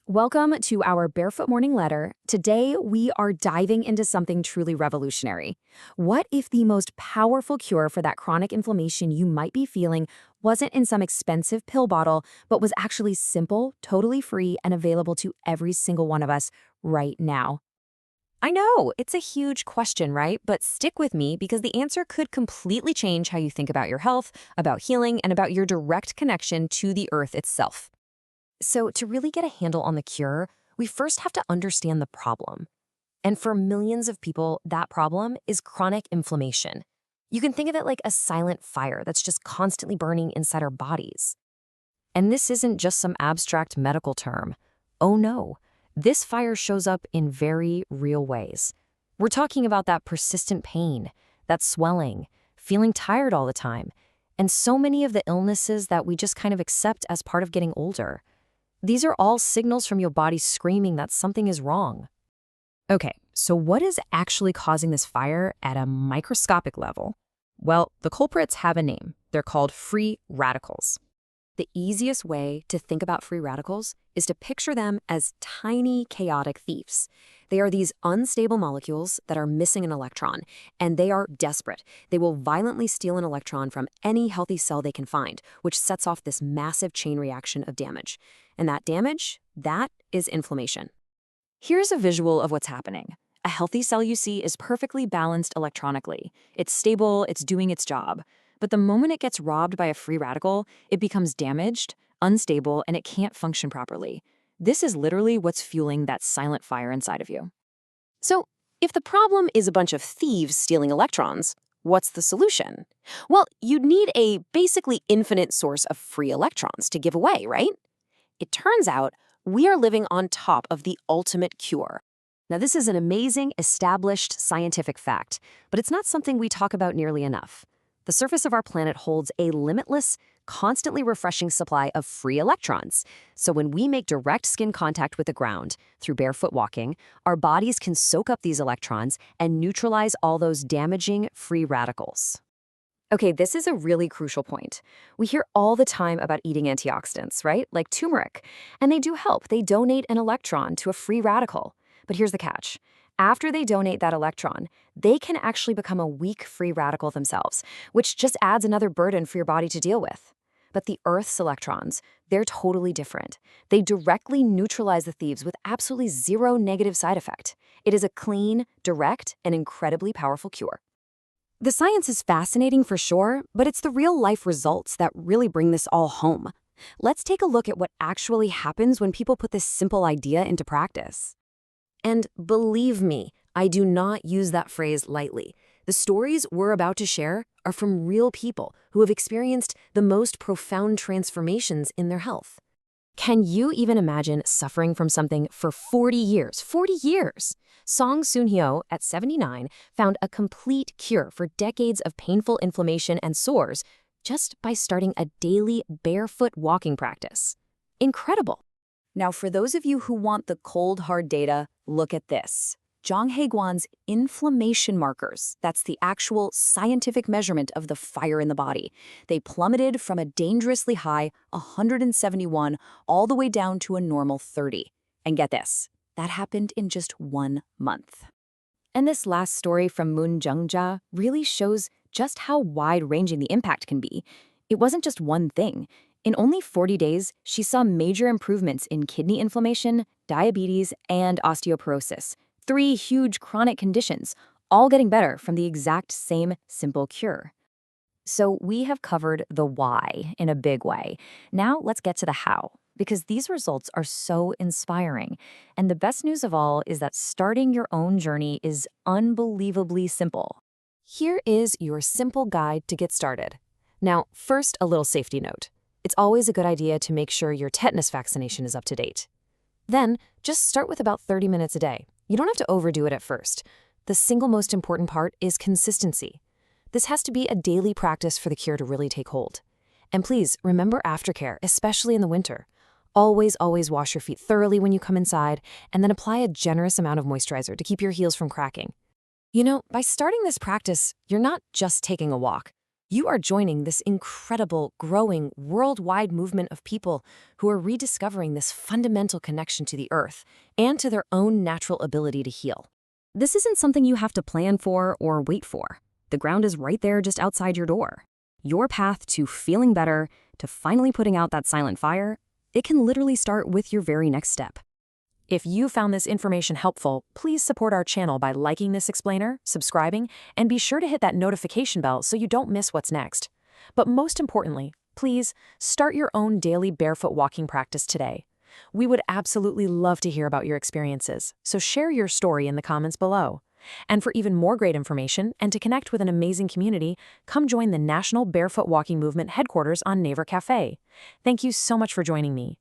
Welcome to our Barefoot Morning Letter. Today, we are diving into something truly revolutionary. What if the most powerful cure for that chronic inflammation you might be feeling wasn't in some expensive pill bottle, but was actually simple, totally free, and available to every single one of us right now? I know, it's a huge question, right? But stick with me because the answer could completely change how you think about your health, about healing, and about your direct connection to the earth itself. So to really get a handle on the cure, we first have to understand the problem. And for millions of people, that problem is chronic inflammation. You can think of it like a silent fire that's just constantly burning inside our bodies. And this isn't just some abstract medical term. Oh no, this fire shows up in very real ways. We're talking about that persistent pain, that swelling, feeling tired all the time, and so many of the illnesses that we just kind of accept as part of getting older. These are all signals from your body screaming that something is wrong. Okay, so what is actually causing this fire at a microscopic level? Well, the culprits have a name. They're called free radicals. The easiest way to think about free radicals is to picture them as tiny, chaotic thieves. They are these unstable molecules that are missing an electron, and they are desperate. They will violently steal an electron from any healthy cell they can find, which sets off this massive chain reaction of damage. And that damage, that is inflammation. Here's a visual of what's happening. A healthy cell you see is perfectly balanced electronically. It's stable, it's doing its job. But the moment it gets robbed by a free radical, it becomes damaged, unstable, and it can't function properly. This is literally what's fueling that silent fire inside of you. So, if the problem is a bunch of thieves stealing electrons, what's the solution? Well, you'd need a basically infinite source of free electrons to give away, right? It turns out we are living on top of the ultimate cure. Now, this is an amazing, established scientific fact, but it's not something we talk about nearly enough. The surface of our planet holds a limitless, constantly refreshing supply of free electrons. So when we make direct skin contact with the ground through barefoot walking, our bodies can soak up these electrons and neutralize all those damaging free radicals. Okay, this is a really crucial point. We hear all the time about eating antioxidants, right? Like turmeric. And they do help. They donate an electron to a free radical. But here's the catch. After they donate that electron, they can actually become a weak free radical themselves, which just adds another burden for your body to deal with. But the Earth's electrons, they're totally different. They directly neutralize the thieves with absolutely zero negative side effect. It is a clean, direct, and incredibly powerful cure. The science is fascinating for sure, but it's the real-life results that really bring this all home. Let's take a look at what actually happens when people put this simple idea into practice. And believe me, I do not use that phrase lightly. The stories we're about to share are from real people who have experienced the most profound transformations in their health. Can you even imagine suffering from something for 40 years? 40 years! Song Soon-hyo, at 79, found a complete cure for decades of painful inflammation and sores just by starting a daily barefoot walking practice. Incredible! Now, for those of you who want the cold, hard data, look at this. Jong Hae-gwan's inflammation markers, that's the actual scientific measurement of the fire in the body. They plummeted from a dangerously high 171 all the way down to a normal 30. And get this, that happened in just 1 month. And this last story from Moon Jung-ja really shows just how wide-ranging the impact can be. It wasn't just one thing. In only 40 days, she saw major improvements in kidney inflammation, diabetes, and osteoporosis. 3 huge chronic conditions, all getting better from the exact same simple cure. So we have covered the why in a big way. Now let's get to the how, because these results are so inspiring. And the best news of all is that starting your own journey is unbelievably simple. Here is your simple guide to get started. Now, first, a little safety note. It's always a good idea to make sure your tetanus vaccination is up to date. Then, just start with about 30 minutes a day. You don't have to overdo it at first. The single most important part is consistency. This has to be a daily practice for the cure to really take hold. And please, remember aftercare, especially in the winter. Always, always wash your feet thoroughly when you come inside, and then apply a generous amount of moisturizer to keep your heels from cracking. You know, by starting this practice, you're not just taking a walk. You are joining this incredible, growing, worldwide movement of people who are rediscovering this fundamental connection to the earth and to their own natural ability to heal. This isn't something you have to plan for or wait for. The ground is right there just outside your door. Your path to feeling better, to finally putting out that silent fire, it can literally start with your very next step. If you found this information helpful, please support our channel by liking this explainer, subscribing, and be sure to hit that notification bell so you don't miss what's next. But most importantly, please start your own daily barefoot walking practice today. We would absolutely love to hear about your experiences, so share your story in the comments below. And for even more great information and to connect with an amazing community, come join the National Barefoot Walking Movement headquarters on Naver Cafe. Thank you so much for joining me.